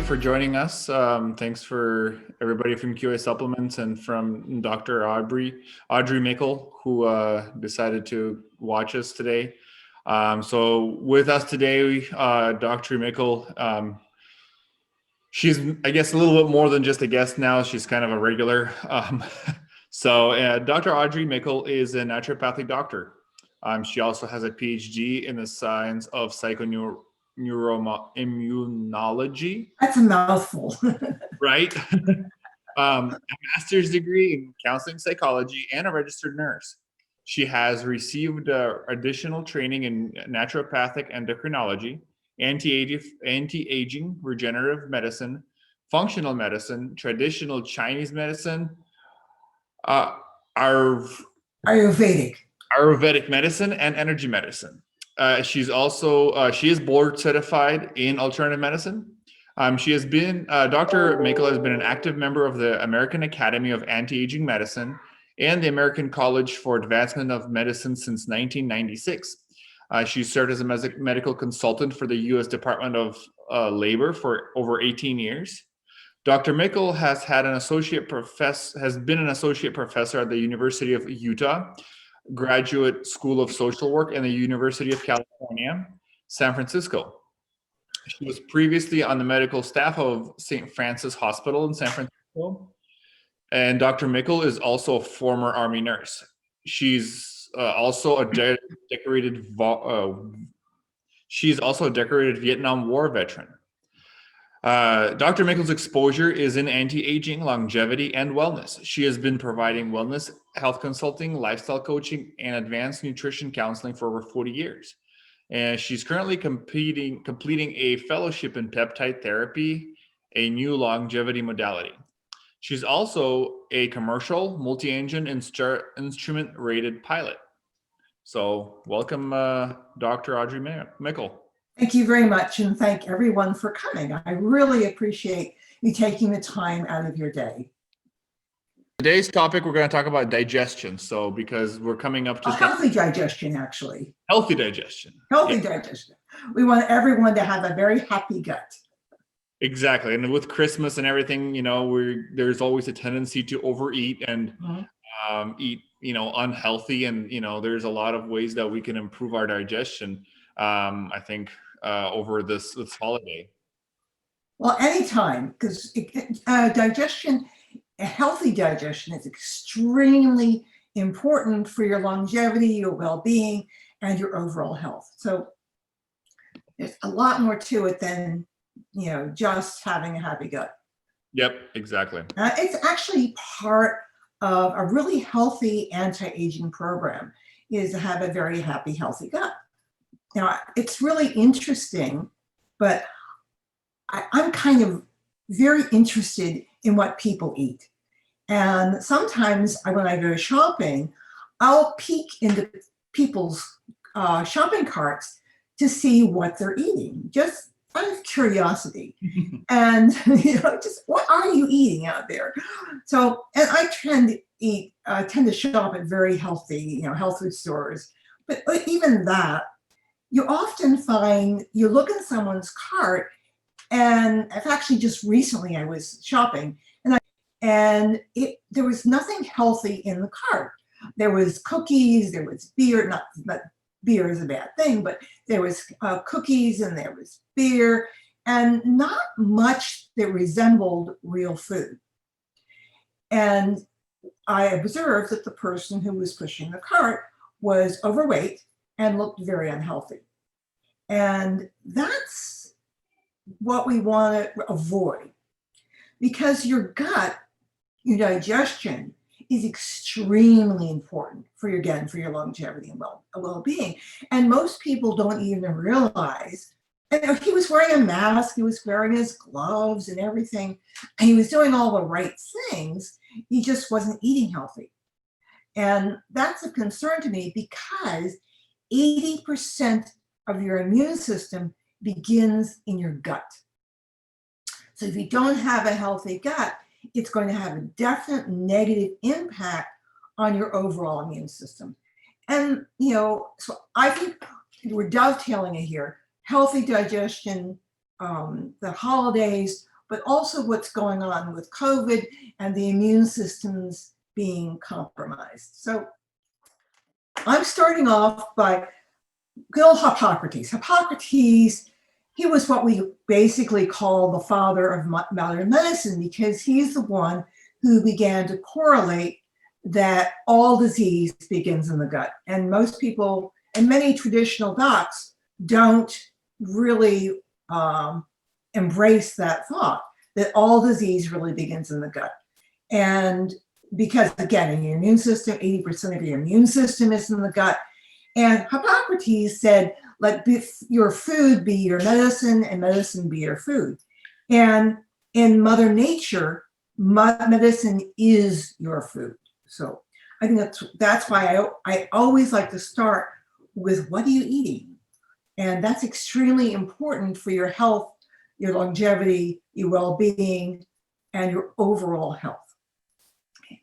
for joining us. Thanks for everybody from QA Supplements and from Dr. Audrey Mickle, who decided to watch us today. So with us today, Dr. Mickle, she's, I guess, a little bit more than just a guest now. She's kind of a regular. Dr. Audrey Mickle is a naturopathic doctor. She also has a PhD in the science of neuroimmunology. That's a mouthful. Right? A master's degree in counseling psychology and a registered nurse. She has received additional training in naturopathic endocrinology, anti-aging, regenerative medicine, functional medicine, traditional Chinese medicine, Ayurvedic medicine, and energy medicine. She is board certified in alternative medicine. Dr. Mickle has been an active member of the American Academy of Anti-Aging Medicine and the American College for Advancement of Medicine since 1996. She served as a medical consultant for the U.S. Department of Labor for over 18 years. Dr. Mickle has been an associate professor at the University of Utah, Graduate School of Social Work, and the University of California, San Francisco. She was previously on the medical staff of St. Francis Hospital in San Francisco. And Dr. Mickle is also a former Army nurse. She's also a decorated Vietnam War veteran. Dr. Mickle's exposure is in anti-aging, longevity, and wellness. She has been providing wellness, health consulting, lifestyle coaching, and advanced nutrition counseling for over 40 years. And she's currently completing a fellowship in peptide therapy, a new longevity modality. She's also a commercial multi-engine instrument rated pilot. So welcome, Dr. Audrey Mickle. Thank you very much, and thank everyone for coming. I really appreciate you taking the time out of your day. Today's topic, we're going to talk about digestion. So because we're coming up to healthy digestion, actually. Healthy digestion. Healthy digestion. We want everyone to have a very happy gut. Exactly. And with Christmas and everything, there's always a tendency to overeat and eat, unhealthy. And, there's a lot of ways that we can improve our digestion, I think, over this holiday. Well, anytime, because digestion, a healthy digestion is extremely important for your longevity, your well-being, and your overall health. So there's a lot more to it than, just having a happy gut. Yep, exactly. It's actually part of a really healthy anti-aging program, is to have a very happy, healthy gut. Now, it's really interesting, but I'm kind of very interested in what people eat. And sometimes when I go shopping, I'll peek into people's shopping carts to see what they're eating, just out of curiosity. And, just what are you eating out there? So, and I tend to shop at very healthy, health food stores. But even that, you often find, you look in someone's cart, and I've actually just recently I was shopping, and there was nothing healthy in the cart. There was cookies, there was beer, not beer is a bad thing, but there was cookies and there was beer, and not much that resembled real food. And I observed that the person who was pushing the cart was overweight and looked very unhealthy. And that's what we want to avoid, because your gut, your digestion, is extremely important for your longevity and well-being. And most people don't even realize. And he was wearing a mask, he was wearing his gloves and everything, and he was doing all the right things. He just wasn't eating healthy. And that's a concern to me, because 80% of your immune system begins in your gut. So if you don't have a healthy gut, it's going to have a definite negative impact on your overall immune system. And, so I think we're dovetailing it here. Healthy digestion, the holidays, but also what's going on with COVID and the immune systems being compromised. So I'm starting off by good old Hippocrates. Hippocrates, he was what we basically call the father of modern medicine, because he's the one who began to correlate that all disease begins in the gut. And most people, and many traditional docs, don't really embrace that thought, that all disease really begins in the gut. And because, again, in your immune system, 80% of your immune system is in the gut. And Hippocrates said, let your food be your medicine and medicine be your food. And in Mother Nature, medicine is your food. So I think that's why I always like to start with, what are you eating? And that's extremely important for your health, your longevity, your well-being, and your overall health. Okay.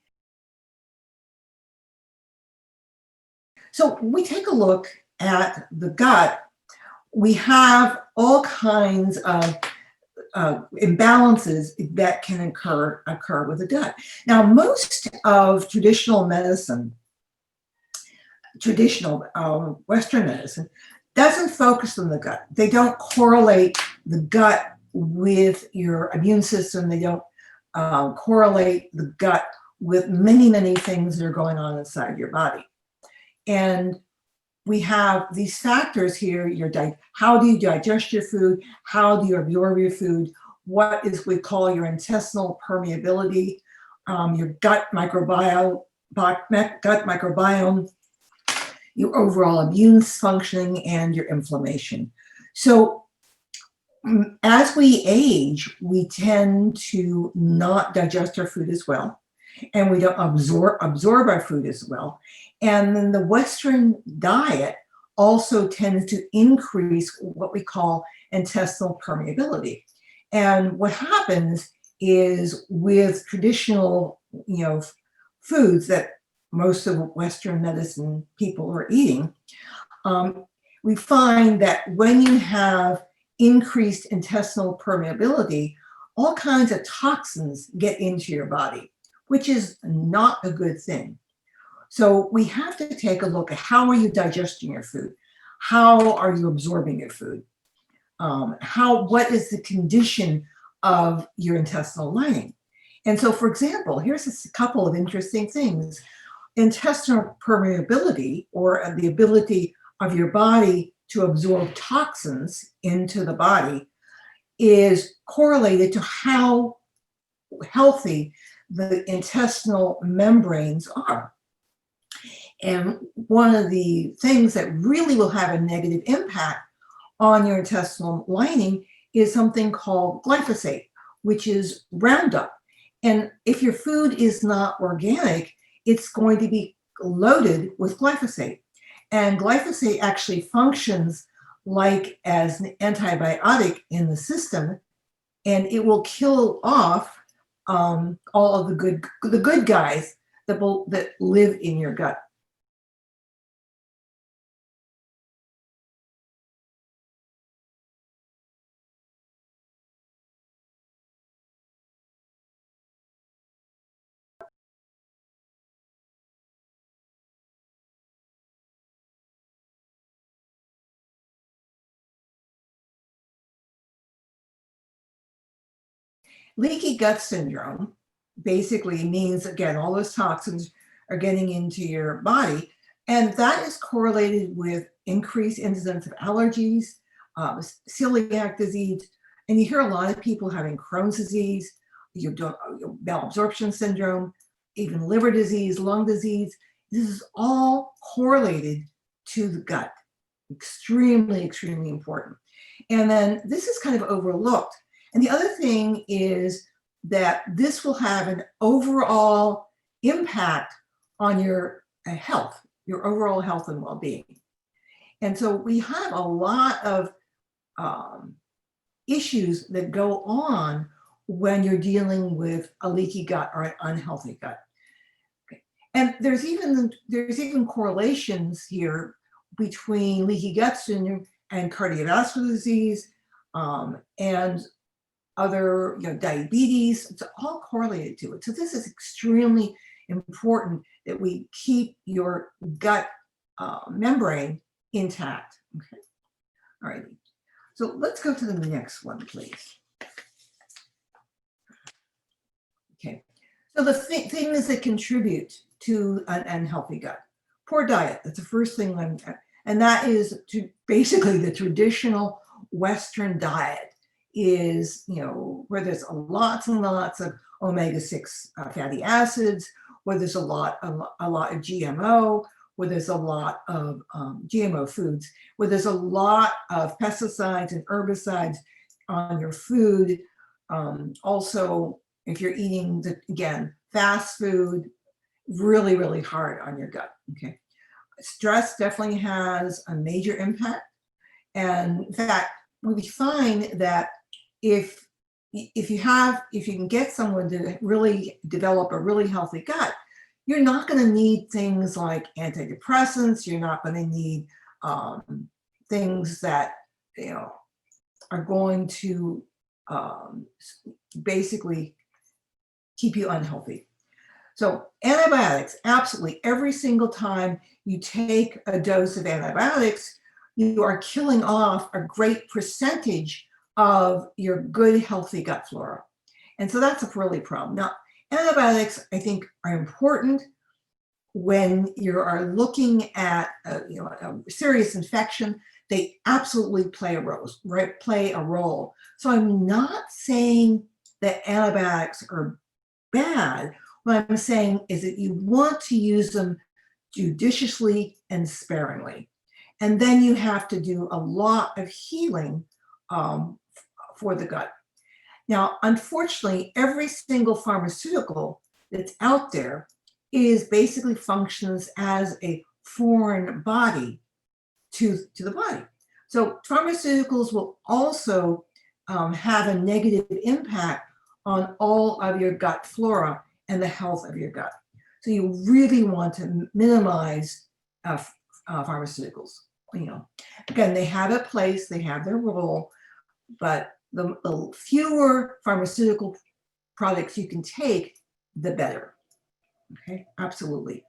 So we take a look at the gut. We have all kinds of imbalances that can occur with the gut. Now, most of traditional medicine, Western medicine, doesn't focus on the gut. They don't correlate the gut with your immune system. They don't correlate the gut with many, many things that are going on inside your body. And we have these factors here, how do you digest your food? How do you absorb your food? What is we call your intestinal permeability, your gut microbiome, your overall immune functioning, and your inflammation. So as we age, we tend to not digest our food as well, and we don't absorb our food as well. And then the Western diet also tends to increase what we call intestinal permeability. And what happens is, with traditional, foods that most of Western medicine people are eating, we find that when you have increased intestinal permeability, all kinds of toxins get into your body, which is not a good thing. So we have to take a look at, how are you digesting your food? How are you absorbing your food? What is the condition of your intestinal lining? And so, for example, here's a couple of interesting things. Intestinal permeability, or the ability of your body to absorb toxins into the body, is correlated to how healthy the intestinal membranes are. And one of the things that really will have a negative impact on your intestinal lining is something called glyphosate, which is Roundup. And if your food is not organic, it's going to be loaded with glyphosate. And glyphosate actually functions like as an antibiotic in the system, and it will kill off all of the good guys that live in your gut. Leaky gut syndrome basically means, again, all those toxins are getting into your body, and that is correlated with increased incidence of allergies, celiac disease, and you hear a lot of people having Crohn's disease, malabsorption syndrome, even liver disease, lung disease. This is all correlated to the gut. Extremely, extremely important. And then this is kind of overlooked. And the other thing is that this will have an overall impact on your health, your overall health and well-being. And so we have a lot of issues that go on when you're dealing with a leaky gut or an unhealthy gut. Okay. And there's even correlations here between leaky gut syndrome and cardiovascular disease, and other, diabetes. It's all correlated to it. So this is extremely important that we keep your gut membrane intact. Okay. All right. So let's go to the next one, please. Okay. So the things that contribute to an unhealthy gut. Poor diet. That's the first thing and that is basically the traditional Western diet is, where there's lots and lots of omega-6 fatty acids, where there's a lot of GMO, where there's a lot of GMO foods, where there's a lot of pesticides and herbicides on your food. Also, if you're eating, again, fast food, really, really hard on your gut, okay? Stress definitely has a major impact. And in fact, we find that if you can get someone to really develop a really healthy gut, you're not going to need things like antidepressants. You're not going to need things that are going to basically keep you unhealthy. So antibiotics, absolutely. Every single time you take a dose of antibiotics, you are killing off a great percentage of your good, healthy gut flora. And so that's a really problem. Now, antibiotics, I think, are important when you are looking at a serious infection. They absolutely play a role. So I'm not saying that antibiotics are bad. What I'm saying is that you want to use them judiciously and sparingly. And then you have to do a lot of healing for the gut. Now, unfortunately, every single pharmaceutical that's out there basically functions as a foreign body to the body. So pharmaceuticals will also have a negative impact on all of your gut flora and the health of your gut. So you really want to minimize pharmaceuticals. Again, they have a place, they have their role, but the fewer pharmaceutical products you can take, the better. Okay, absolutely.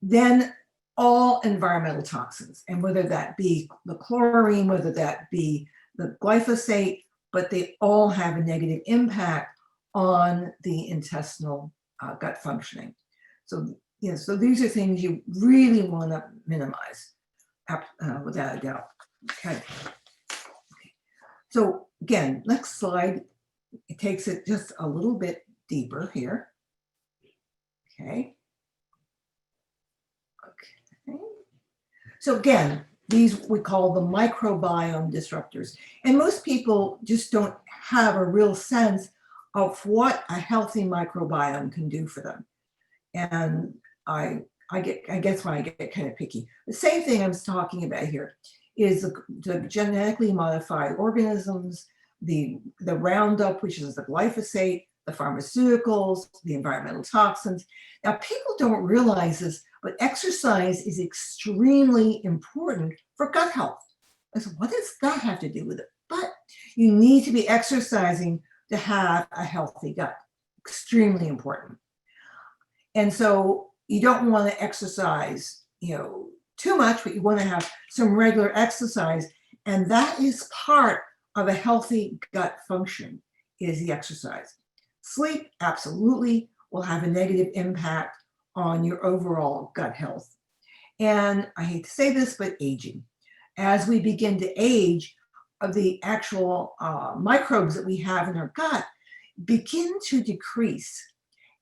Then all environmental toxins, and whether that be the chlorine, whether that be the glyphosate, but they all have a negative impact on the intestinal gut functioning. So, so these are things you really want to minimize, without a doubt. Okay. So again, next slide, it takes it just a little bit deeper here. Okay. So again, these we call the microbiome disruptors. And most people just don't have a real sense of what a healthy microbiome can do for them. And I guess why I get kind of picky. The same thing I'm talking about here is the genetically modified organisms, the Roundup, which is the glyphosate, the pharmaceuticals, the environmental toxins. Now, people don't realize this, but exercise is extremely important for gut health. And so what does that have to do with it? But you need to be exercising to have a healthy gut. Extremely important. And so you don't want to exercise, too much, but you want to have some regular exercise. And that is part of a healthy gut function, is the exercise. Sleep absolutely will have a negative impact on your overall gut health. And I hate to say this, but aging. As we begin to age, the actual microbes that we have in our gut begin to decrease.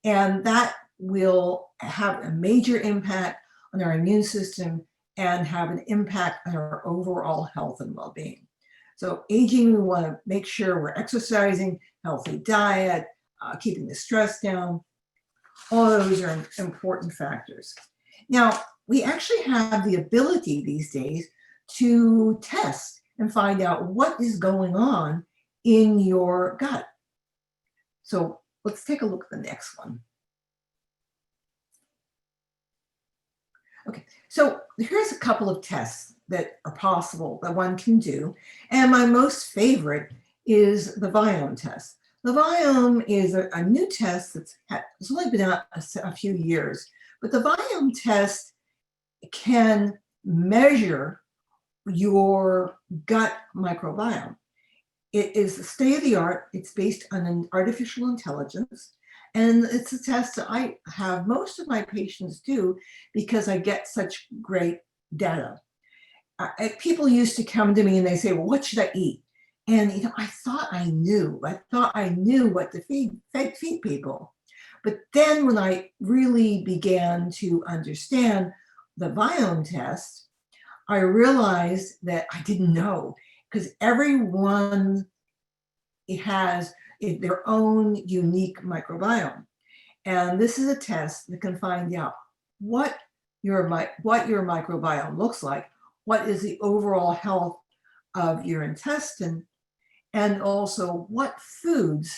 And that will have a major impact on our immune system and have an impact on our overall health and well-being. So aging, we want to make sure we're exercising, healthy diet, keeping the stress down. All those are important factors. Now, we actually have the ability these days to test and find out what is going on in your gut. So let's take a look at the next one. Okay, so here's a couple of tests that are possible that one can do. And my most favorite is the Viome test. The Viome is a new test it's only been out a few years, but the Viome test can measure your gut microbiome. It is state of the art. It's based on an artificial intelligence. And it's a test that I have most of my patients do because I get such great data. People used to come to me and they say, well, what should I eat? And I thought I knew. I thought I knew what to feed people. But then when I really began to understand the Viome test, I realized that I didn't know, because everyone has their own unique microbiome. And this is a test that can find out what your microbiome looks like, what is the overall health of your intestine, and also what foods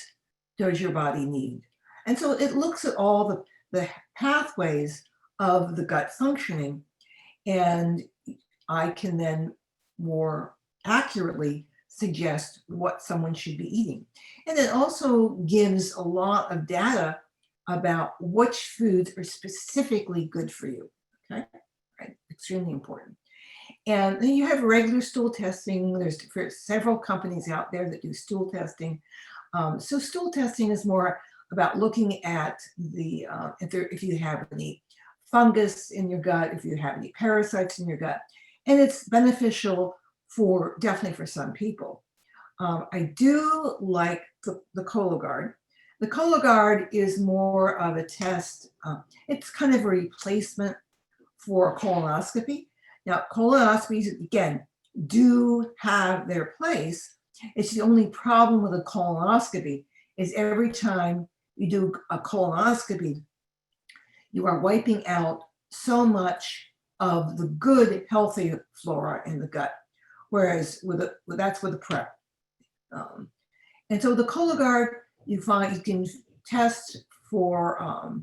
does your body need. And so it looks at all the pathways of the gut functioning, and I can then more accurately suggest what someone should be eating. And it also gives a lot of data about which foods are specifically good for you. Okay, right, extremely important. And then you have regular stool testing. There's several companies out there that do stool testing. So stool testing is more about looking at the if you have any fungus in your gut, if you have any parasites in your gut, and it's beneficial definitely for some people. I do like the Cologuard. The Cologuard is more of a test. It's kind of a replacement for a colonoscopy. Now, colonoscopies, again, do have their place. It's the only problem with a colonoscopy is every time you do a colonoscopy, you are wiping out so much of the good, healthy flora in the gut. Whereas that's with a prep. And so the Cologuard, you can test for,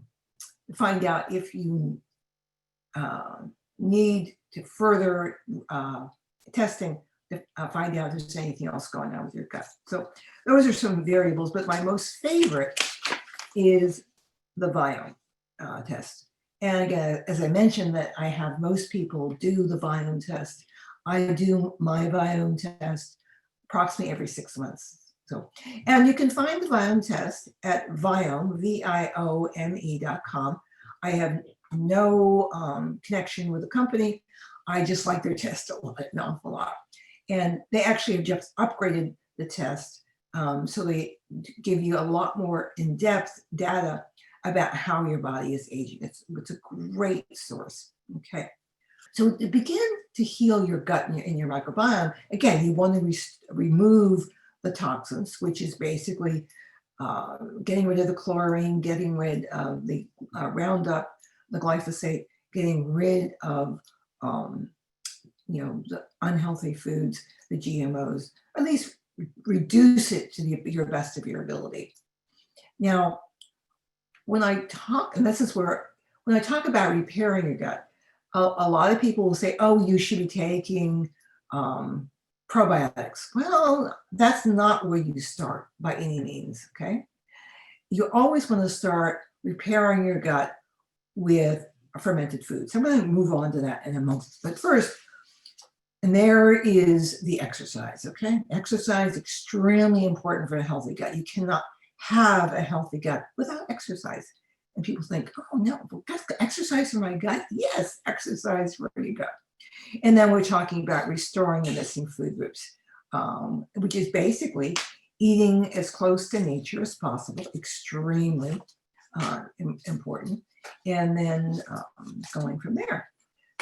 find out if you need to further testing to find out if there's anything else going on with your gut. So those are some variables, but my most favorite is the Viome test. And again, as I mentioned, that I have most people do the Viome test. I do my Viome test approximately every 6 months. So, and you can find the Viome test at Viome, VIOME.com. I have no connection with the company. I just like their test an awful lot. And they actually have just upgraded the test. So they give you a lot more in-depth data about how your body is aging. It's a great source, okay? So to begin to heal your gut and your microbiome, again, you want to remove the toxins, which is basically getting rid of the chlorine, getting rid of the Roundup, the glyphosate, getting rid of the unhealthy foods, the GMOs, at least reduce it to your best of your ability. Now, when I talk about repairing your gut, a lot of people will say, oh, you should be taking probiotics. Well, that's not where you start by any means, okay? You always want to start repairing your gut with fermented foods. I'm going to move on to that in a moment. But first, and there is the exercise, okay? Exercise is extremely important for a healthy gut. You cannot have a healthy gut without exercise. And people think, oh no, that's exercise for my gut? Yes, exercise for your gut. And then we're talking about restoring the missing food groups, which is basically eating as close to nature as possible, extremely important. And then going from there.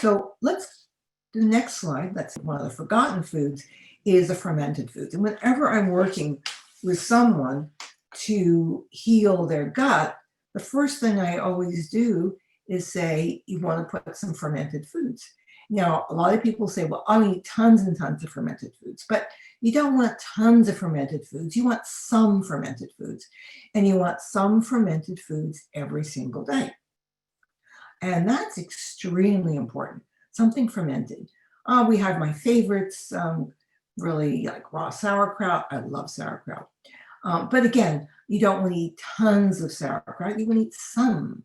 So the next slide, that's one of the forgotten foods, is the fermented foods. And whenever I'm working with someone to heal their gut, the first thing I always do is say, you want to put some fermented foods. Now, a lot of people say, well, I'll eat tons and tons of fermented foods, but you don't want tons of fermented foods. You want some fermented foods, and you want some fermented foods every single day. And that's extremely important. Something fermented. We have my favorites, really like raw sauerkraut. I love sauerkraut. But again, you don't want to eat tons of sauerkraut. You want to eat some.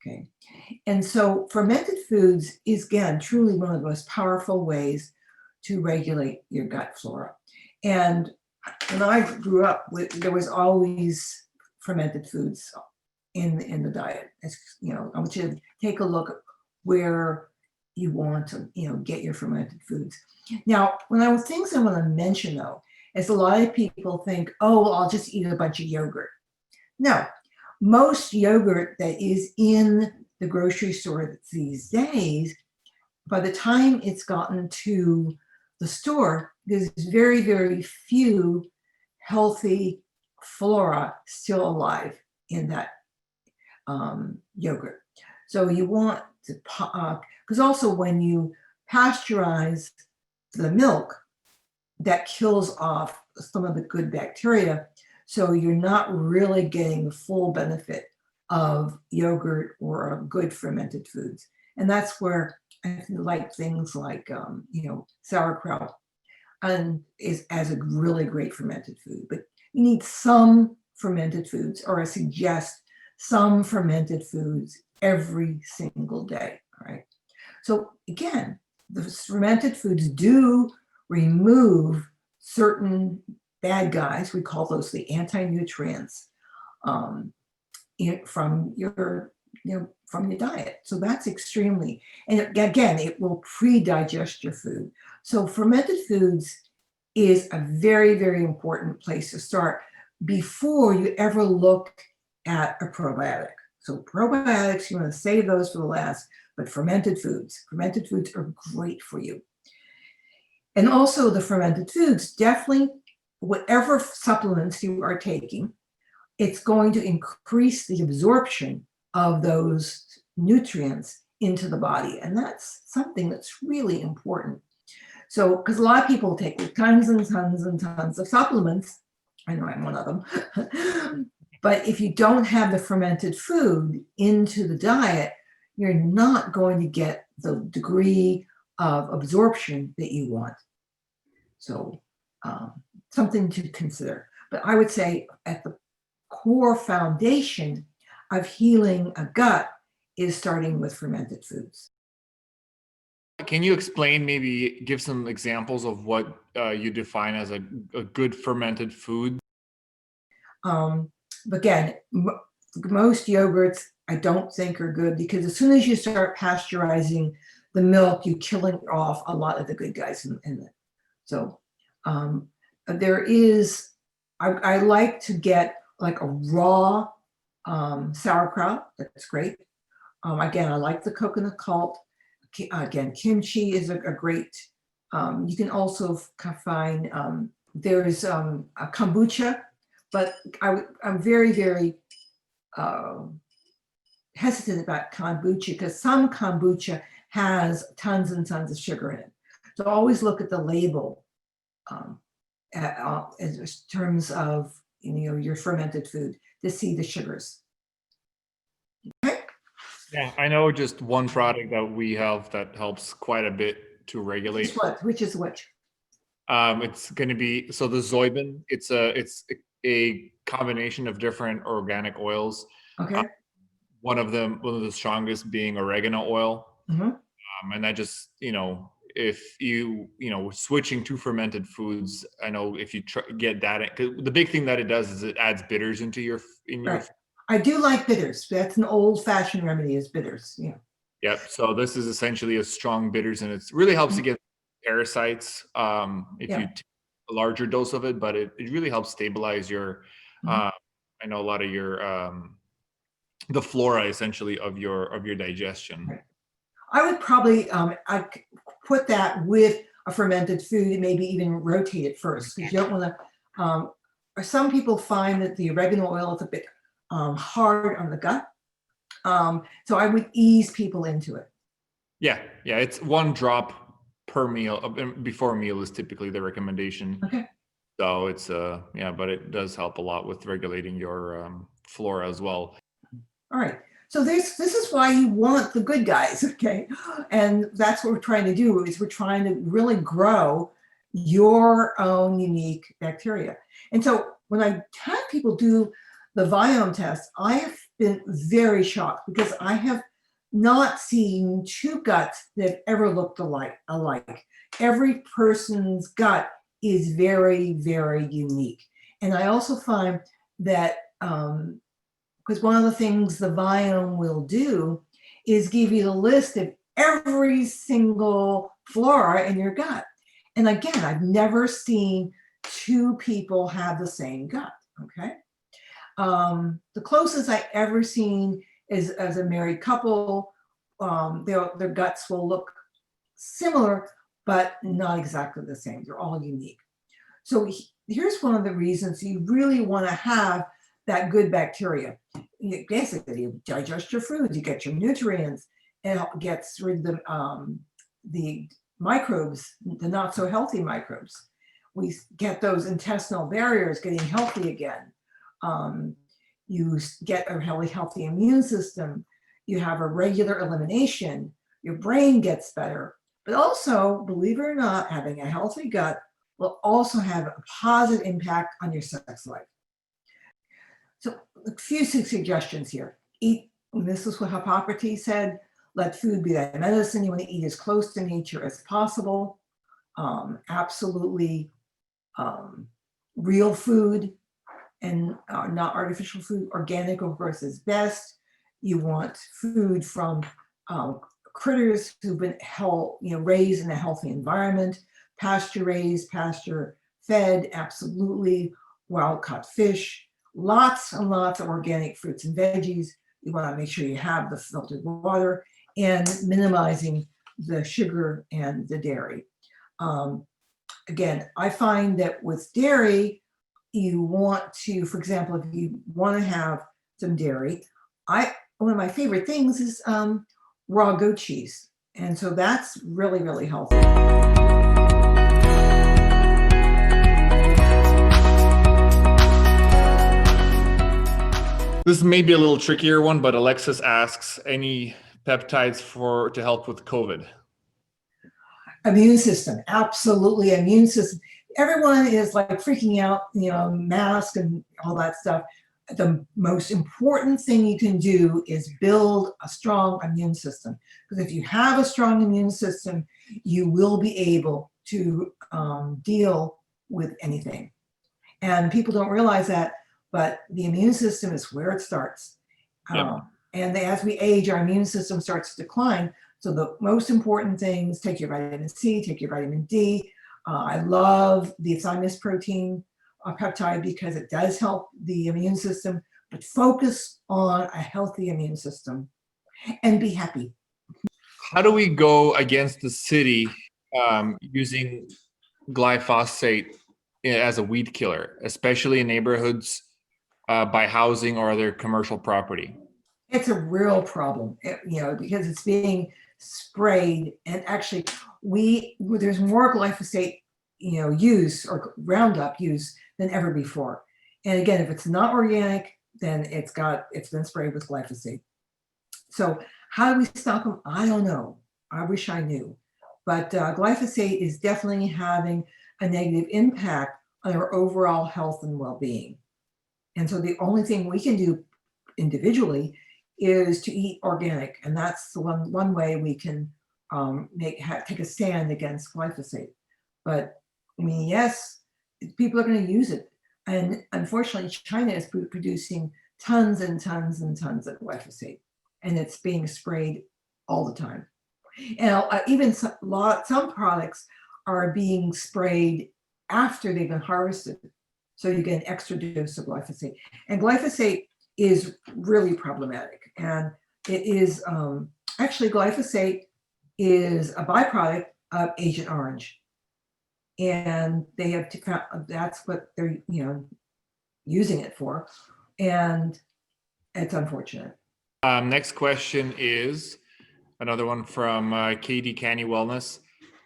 Okay. And so fermented foods is, again, truly one of the most powerful ways to regulate your gut flora. And when I grew up, there was always fermented foods in the diet. It's, I want you to take a look at where you want to, get your fermented foods. Now, things I want to mention though, is a lot of people think, oh, well, I'll just eat a bunch of yogurt. No, most yogurt that is in the grocery store these days, by the time it's gotten to the store, there's very, very few healthy flora still alive in that yogurt. So you want to, because also when you pasteurize the milk, that kills off some of the good bacteria. So you're not really getting the full benefit of yogurt or good fermented foods. And that's where I like things like, sauerkraut and is as a really great fermented food. But you need some fermented foods, or I suggest some fermented foods every single day, all right? So again, the fermented foods do remove certain bad guys. We call those the anti-nutrients from your diet. So that's extremely, and again, it will pre-digest your food. So fermented foods is a very, very important place to start before you ever look at a probiotic. So probiotics, you want to save those for the last, but fermented foods are great for you. And also the fermented foods, definitely whatever supplements you are taking, it's going to increase the absorption of those nutrients into the body. And that's something that's really important. So, because a lot of people take tons and tons and tons of supplements, I know I'm one of them, but if you don't have the fermented food into the diet, you're not going to get the degree of absorption that you want. So something to consider. But I would say at the core foundation of healing a gut is starting with fermented foods. Can you explain, maybe give some examples of what you define as a good fermented food? Again, most yogurts I don't think are good, because as soon as you start pasteurizing the milk, you're killing off a lot of the good guys in it. So there is, I like to get like a raw sauerkraut. That's great. Again, I like the coconut cult. Again, kimchi is a great, you can also find, there's a kombucha, but I'm very, very hesitant about kombucha, because some kombucha has tons and tons of sugar in it. So always look at the label in terms of your fermented food to see the sugars. Okay. Yeah, I know just one product that we have that helps quite a bit to regulate. Which is which? It's going to be, so the Zoibin. It's a combination of different organic oils. Okay. One of the strongest being oregano oil. Mm-hmm. And that just, if you, switching to fermented foods, I know if you get that, 'cause the big thing that it does is it adds bitters into your. Right. I do like bitters. That's an old-fashioned remedy, is bitters. Yeah. Yep. So this is essentially a strong bitters, and it really helps to get parasites if you take a larger dose of it, but it really helps stabilize your. I know a lot of your the flora essentially of your digestion. Right. I would probably I put that with a fermented food and maybe even rotate it first, because you don't want to. Some people find that the oregano oil is a bit hard on the gut, so I would ease people into it. Yeah, it's 1 drop per meal. Before a meal is typically the recommendation. Okay. So it's but it does help a lot with regulating your flora as well. All right. So this is why you want the good guys, okay? And that's what we're trying to do, is we're trying to really grow your own unique bacteria. And so when I have people do the Viome test, I have been very shocked because I have not seen two guts that ever looked alike. Every person's gut is very, very unique. And I also find that, because one of the things the Viome will do is give you the list of every single flora in your gut. And again, I've never seen two people have the same gut, okay? The closest I ever seen is as a married couple, their guts will look similar, but not exactly the same. They're all unique. So here's one of the reasons you really want to have that good bacteria. Basically, you digest your food, you get your nutrients, and it gets rid of the microbes, the not so healthy microbes. We get those intestinal barriers getting healthy again. You get a really healthy immune system. You have a regular elimination. Your brain gets better. But also, believe it or not, having a healthy gut will also have a positive impact on your sex life. So a few suggestions here. Eat, and this is what Hippocrates said, let food be thy medicine. You want to eat as close to nature as possible. Absolutely real food and not artificial food. Organic, of course, is best. You want food from critters who've been raised in a healthy environment, pasture raised, pasture fed, absolutely, wild caught fish, lots and lots of organic fruits and veggies. You want to make sure you have the filtered water and minimizing the sugar and the dairy. Again, I find that with dairy, you want to, for example, if you want to have some dairy, one of my favorite things is raw goat cheese. And so that's really, really healthy. This may be a little trickier one, but Alexis asks, any peptides to help with COVID? Immune system, absolutely immune system. Everyone is like freaking out, mask and all that stuff. The most important thing you can do is build a strong immune system. Because if you have a strong immune system, you will be able to deal with anything. And people don't realize that, but the immune system is where it starts. Yep. And as we age, our immune system starts to decline. So the most important things, take your vitamin C, take your vitamin D. I love the thymus protein peptide because it does help the immune system, but focus on a healthy immune system and be happy. How do we go against the city using glyphosate as a weed killer, especially in neighborhoods by housing or other commercial property? It's a real problem, because it's being sprayed, and actually there's more glyphosate use or Roundup use than ever before. And again, if it's not organic, then it's been sprayed with glyphosate. So how do we stop them? I don't know. I wish I knew. But glyphosate is definitely having a negative impact on our overall health and well-being. And so the only thing we can do individually is to eat organic. And that's the one way we can take a stand against glyphosate. But I mean, yes, people are going to use it. And unfortunately, China is producing tons and tons and tons of glyphosate, and it's being sprayed all the time. And even some products are being sprayed after they've been harvested. So you get an extra dose of glyphosate. And glyphosate is really problematic. And it is, actually glyphosate is a byproduct of Agent Orange. And they have that's what they're using it for, and it's unfortunate. Next question is another one from Katie Canny Wellness.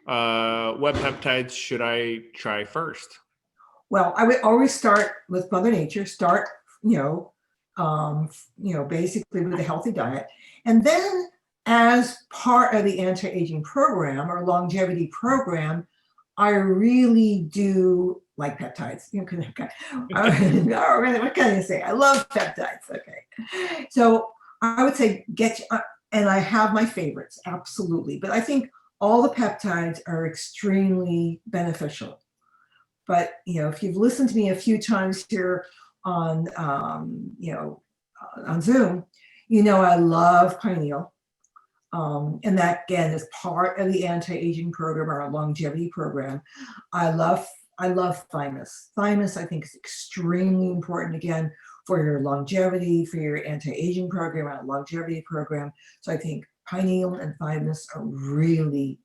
What peptides should I try first? Well, I would always start with Mother Nature. Start basically with a healthy diet, and then as part of the anti-aging program or longevity program, I really do like peptides. You know, what can I say? I love peptides. Okay. So I would say and I have my favorites, absolutely. But I think all the peptides are extremely beneficial. But, you know, if you've listened to me a few times here on, on Zoom, you know, I love pineal. And that again is part of the anti-aging program or our longevity program. I love thymus. Thymus, I think, is extremely important again for your longevity, for your anti-aging program, our longevity program. So I think pineal and thymus are really,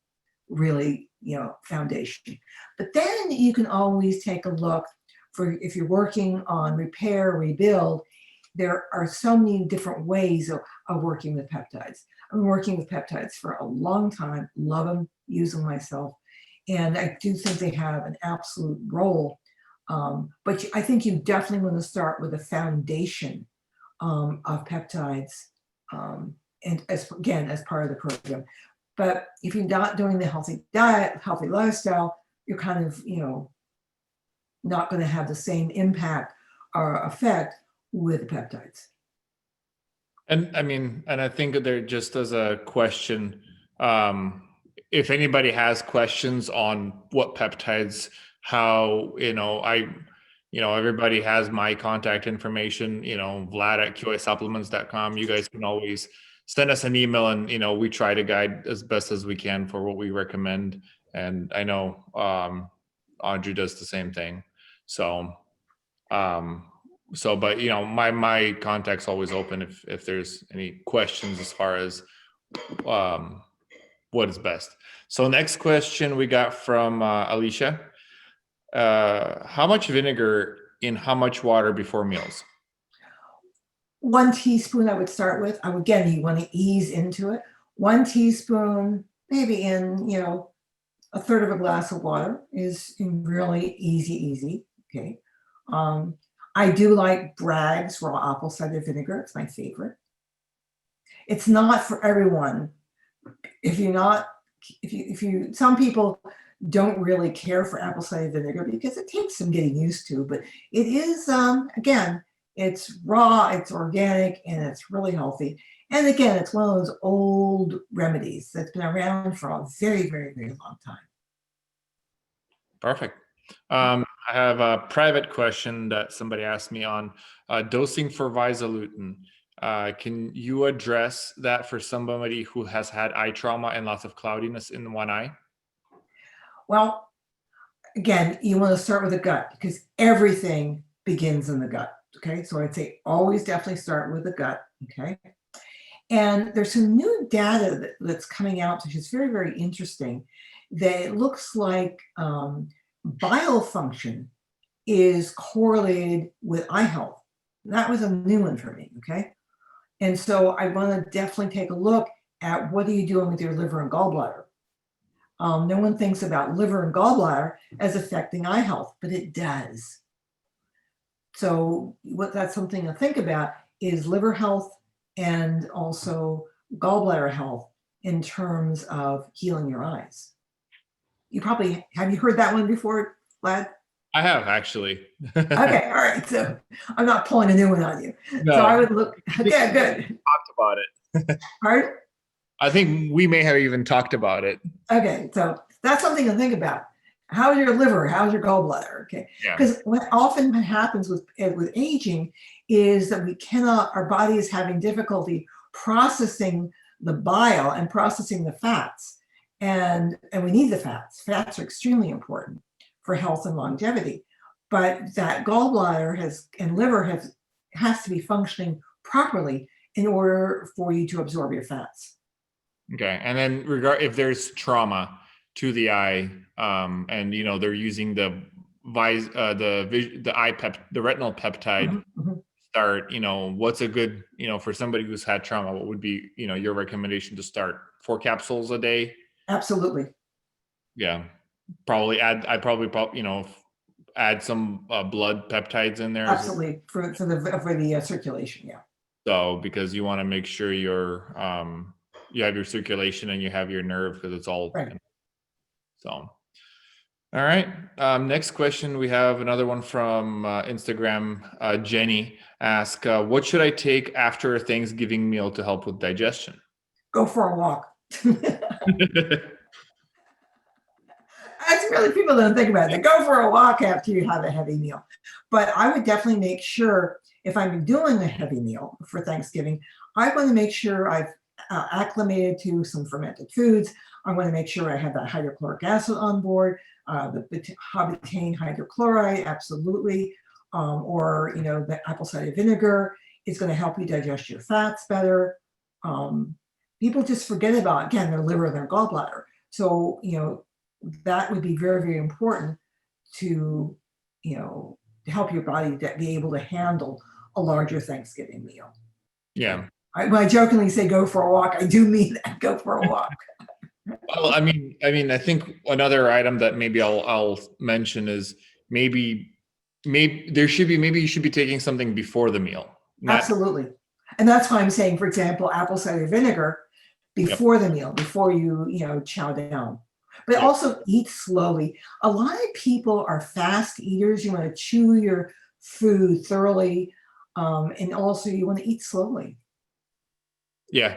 really, you know, foundation. But then you can always take a look for if you're working on repair, rebuild. There are so many different ways of working with peptides. I've been working with peptides for a long time, love them, use them myself. And I do think they have an absolute role. But I think you definitely want to start with a foundation of peptides and as part of the program. But if you're not doing the healthy diet, healthy lifestyle, you're kind of, you know, not going to have the same impact or effect with the peptides. And I mean, and I think there just as a question, if anybody has questions on what peptides, how, everybody has my contact information, Vlad at QASupplements.com. You guys can always send us an email and, we try to guide as best as we can for what we recommend. And I know Audrey does the same thing. So, but my contact's always open if there's any questions as far as what is best. So next question we got from Alicia. How much vinegar in how much water before meals? 1 teaspoon I would start with. Again, you want to ease into it. 1 teaspoon, maybe in, a third of a glass of water is really easy. Okay. I do like Bragg's raw apple cider vinegar. It's my favorite. It's not for everyone. Some people don't really care for apple cider vinegar because it takes some getting used to, but it is, again, it's raw, it's organic, and it's really healthy. And again, it's one of those old remedies that's been around for a very, very, very long time. Perfect. I have a private question that somebody asked me on dosing for Visolutin. Can you address that for somebody who has had eye trauma and lots of cloudiness in one eye? Well, again, you want to start with the gut because everything begins in the gut. Okay, so I'd say always definitely start with the gut. Okay, and there's some new data that's coming out, which is very, very interesting. That it looks like bile function is correlated with eye health. That was a new one for me. Okay, and so I want to definitely take a look at what are you doing with your liver and gallbladder. No one thinks about liver and gallbladder as affecting eye health, but it does. So that's something to think about is liver health and also gallbladder health in terms of healing your eyes. Have you heard that one before, Vlad? I have actually. Okay, all right. So I'm not pulling a new one on you. No. So I would look, okay, good. Talked about it. Pardon? I think we may have even talked about it. Okay, so that's something to think about. How's your liver? How's your gallbladder? Okay, because what often happens with aging is that our body is having difficulty processing the bile and processing the fats, and we need the fats. Fats are extremely important for health and longevity, but that gallbladder and liver has to be functioning properly in order for you to absorb your fats. Okay, and then if there's trauma to the eye, and they're using the retinal peptide start, what's a good, for somebody who's had trauma, what would be, your recommendation to start? 4 capsules a day? Absolutely. Yeah, probably add some blood peptides in there. Absolutely, for the circulation, yeah. So because you want to make sure you have your circulation and you have your nerve because it's all right. So All right. Next question. We have another one from Instagram. Jenny asks, what should I take after a Thanksgiving meal to help with digestion? Go for a walk. That's really, people don't think about it. They go for a walk after you have a heavy meal. But I would definitely make sure, if I'm doing a heavy meal for Thanksgiving, I want to make sure I've acclimated to some fermented foods. I want to make sure I have that hydrochloric acid on board, the butane hydrochloride, absolutely. Or, the apple cider vinegar is going to help you digest your fats better. People just forget about, again, their liver and their gallbladder. So, that would be very, very important to, help your body be able to handle a larger Thanksgiving meal. Yeah. When I jokingly say go for a walk, I do mean that, go for a walk. Well, I mean, I think another item that maybe I'll mention is maybe you should be taking something before the meal. Absolutely. And that's why I'm saying, for example, apple cider vinegar before the meal, before you, chow down. But also eat slowly. A lot of people are fast eaters. You want to chew your food thoroughly. And also you want to eat slowly. Yeah,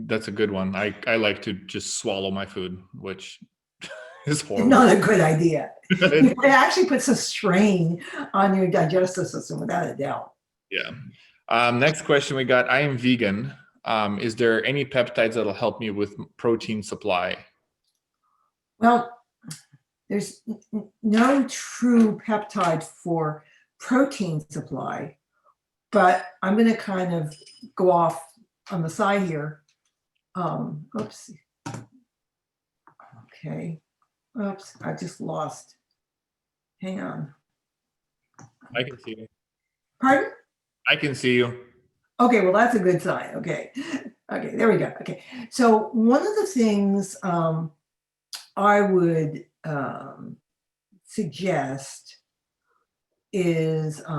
that's a good one. I like to just swallow my food, which is horrible. Not a good idea. It actually puts a strain on your digestive system, without a doubt. Yeah. Next question we got. I am vegan. Is there any peptides that'll help me with protein supply? Well, there's no true peptide for protein supply, but I'm going to kind of go off on the side here. Oops. Okay. Oops, I just lost. Hang on. I can see you. Pardon? I can see you. Okay, well, that's a good sign. Okay. Okay, there we go. Okay. So one of the things I would suggest is, okay,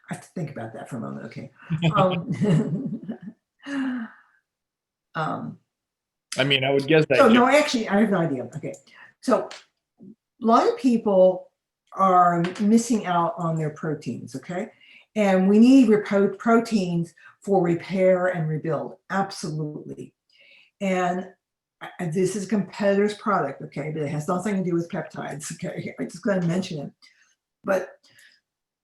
I have to think about that for a moment. Okay. I mean, I would guess that. So no, actually, I have no idea. Okay. So a lot of people are missing out on their proteins. Okay. And we need proteins for repair and rebuild. Absolutely. And this is a competitor's product, okay, but it has nothing to do with peptides, okay? I just got to mention it. But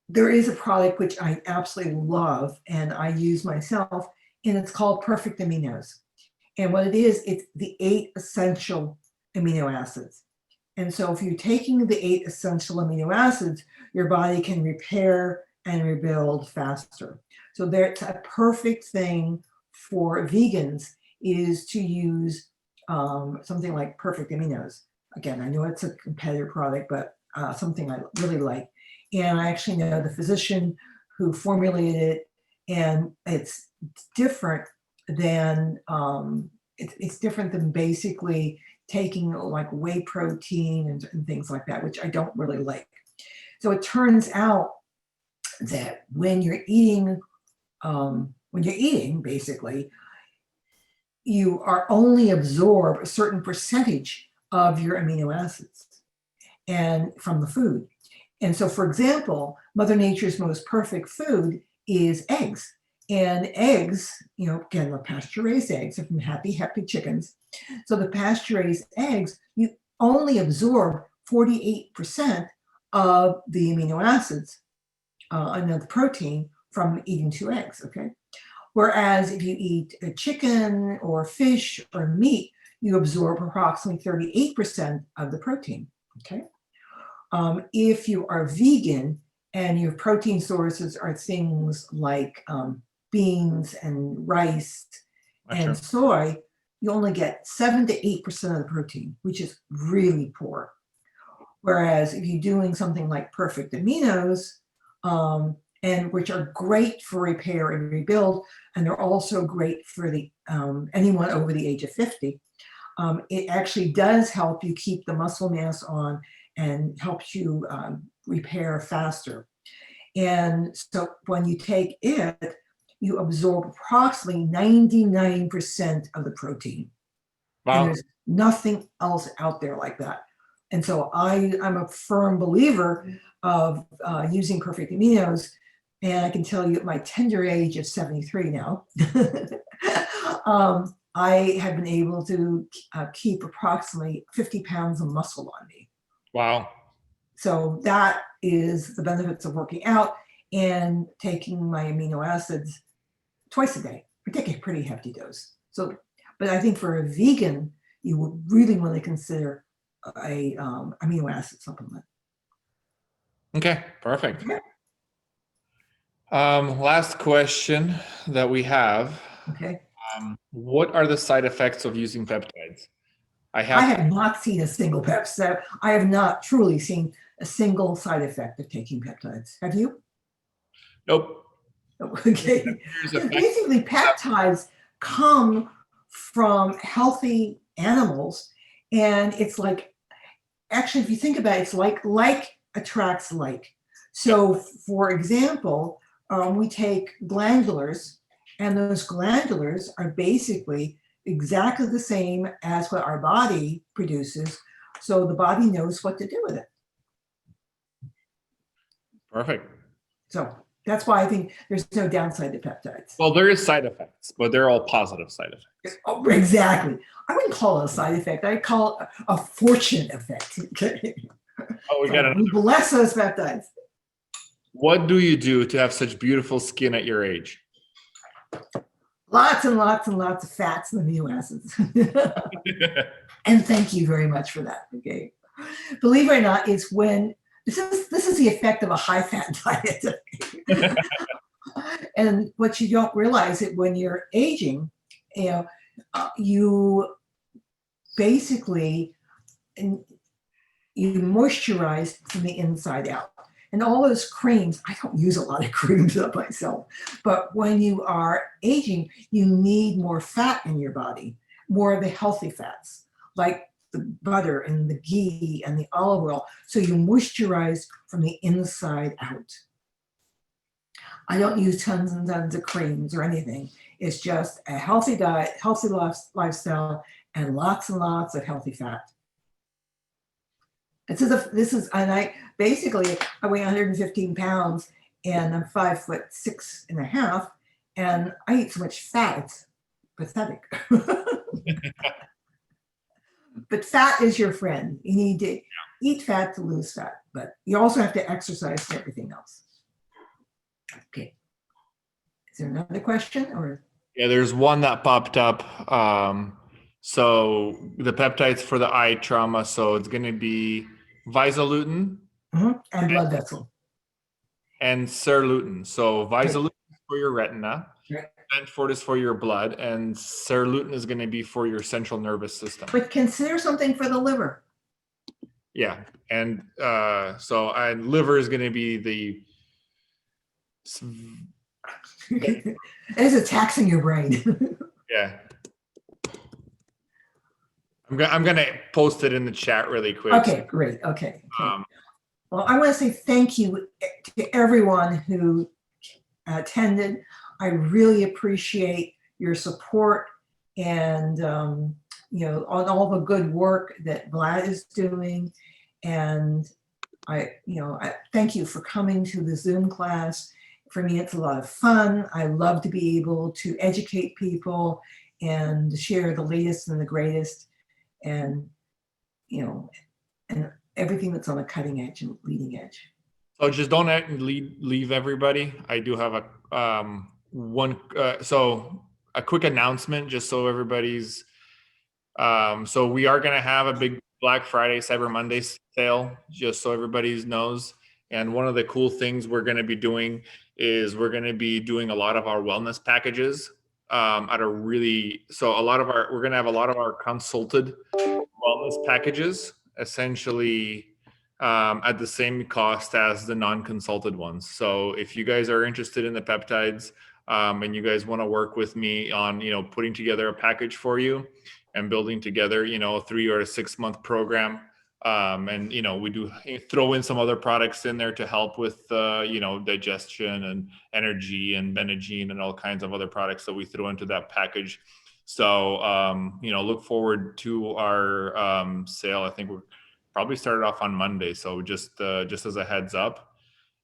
there is a product which I absolutely love and I use myself, and it's called Perfect Aminos. And what it is, it's the 8 essential amino acids. And so if you're taking the 8 essential amino acids, your body can repair and rebuild faster. So there's a perfect thing for vegans is to use something like Perfect Aminos. Again, I know it's a competitor product, but something I really like. And I actually know the physician who formulated it, and it's different than it's different than basically taking like whey protein and things like that, which I don't really like. So it turns out that when you're eating, basically, you are only absorb a certain percentage of your amino acids and from the food. And so, for example, Mother Nature's most perfect food is eggs. And eggs, again, the pasture-raised eggs are from happy chickens. So the pasture-raised eggs, you only absorb 48% of the amino acids and the protein from eating 2 eggs, okay? Whereas if you eat a chicken or fish or meat, you absorb approximately 38% of the protein, okay? If you are vegan and your protein sources are things like beans and rice and soy, you only get 7 to 8% of the protein, which is really poor. Whereas if you're doing something like Perfect Aminos, and which are great for repair and rebuild, and they're also great for the anyone over the age of 50. It actually does help you keep the muscle mass on and helps you repair faster. And so when you take it, you absorb approximately 99% of the protein. And Wow. there's nothing else out there like that. And so I'm a firm believer of using perfect aminos. And I can tell you at my tender age of 73 now, I have been able to keep approximately 50 pounds of muscle on me. Wow. So that is the benefits of working out and taking my amino acids twice a day. I take a pretty hefty dose. So, but I think for a vegan, you would really want to consider a amino acid supplement. Okay, perfect. Last question that we have. Okay. What are the side effects of using peptides? I I have, have not seen a single pep. So I have not truly seen a single side effect of taking peptides. Have you? nope. Okay. Here's Because effect. basically peptides come from healthy animals. And it's like, actually, if you think about it, it's like attracts like. So for example, we take glandulars, and those glandulars are basically exactly the same as what our body produces. So the body knows what to do with it. Perfect. So that's why I think there's no downside to peptides. Well, there is side effects, but they're all positive side effects. Oh, exactly. I wouldn't call it a side effect. I call it a fortune effect. Oh, we got another. Bless those peptides. What do you do to have such beautiful skin at your age? Lots and lots and lots of fats and amino acids. And thank you very much for that. Okay. Believe it or not, it's when this is the effect of a high fat diet. And what you don't realize it when you're aging, you basically you moisturize from the inside out. And all those creams, I don't use a lot of creams up myself, but when you are aging, you need more fat in your body, more of the healthy fats, like the butter and the ghee and the olive oil. So you moisturize from the inside out. I don't use tons and tons of creams or anything. It's just a healthy diet, healthy lifestyle, and lots of healthy fat. And I basically, I weigh 115 pounds and I'm 5'6.5", and I eat so much fat, it's pathetic. But fat is your friend. You need to eat fat to lose fat, but you also have to exercise for everything else. Okay. Is there another question or? Yeah, there's one that popped up. So the peptides for the eye trauma. So it's going to be Visalutin and blood vessel and Serlutin. So Visalutin right. is for your retina, Right. Benford is for your blood, and Serlutin is going to be for your central nervous system. But consider something for the liver. Yeah, and liver is going to be the. It's taxing your brain. Yeah. I'm gonna post it in the chat really quick. Okay, great. Okay. Well, I want to say thank you to everyone who attended. I really appreciate your support and on all the good work that Vlad is doing. And I thank you for coming to the Zoom class. For me, it's a lot of fun. I love to be able to educate people and share the latest and the greatest, and and everything that's on the cutting edge and leading edge. So just don't leave everybody. I do have a quick announcement just so everybody's. So we are going to have a big Black Friday, Cyber Monday sale, just so everybody knows. And one of the cool things we're going to be doing is we're going to be doing a lot of our wellness packages we're going to have a lot of our consulted wellness packages essentially at the same cost as the non-consulted ones. So if you guys are interested in the peptides and you guys want to work with me on, putting together a package for you and building together, a 3 or a 6 month program. And, we do throw in some other products in there to help with, digestion and energy and Benadryl and all kinds of other products that we throw into that package. So, look forward to our sale. I think we're probably started off on Monday. So just as a heads up.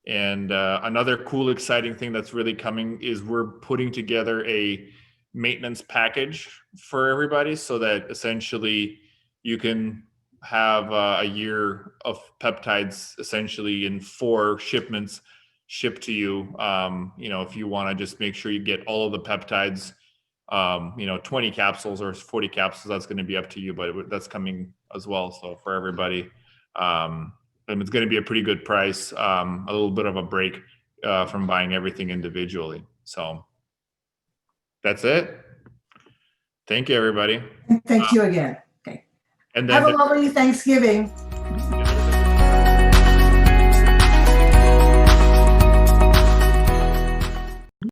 And another cool, exciting thing that's really coming is we're putting together a maintenance package for everybody so that essentially you can have a year of peptides essentially in 4 shipments shipped to you. If you want to just make sure you get all of the peptides, 20 capsules or 40 capsules, that's going to be up to you, but that's coming as well. So for everybody, and it's going to be a pretty good price, a little bit of a break from buying everything individually. So that's it. Thank you, everybody. Thank you again. Okay. And then Have a lovely Thanksgiving.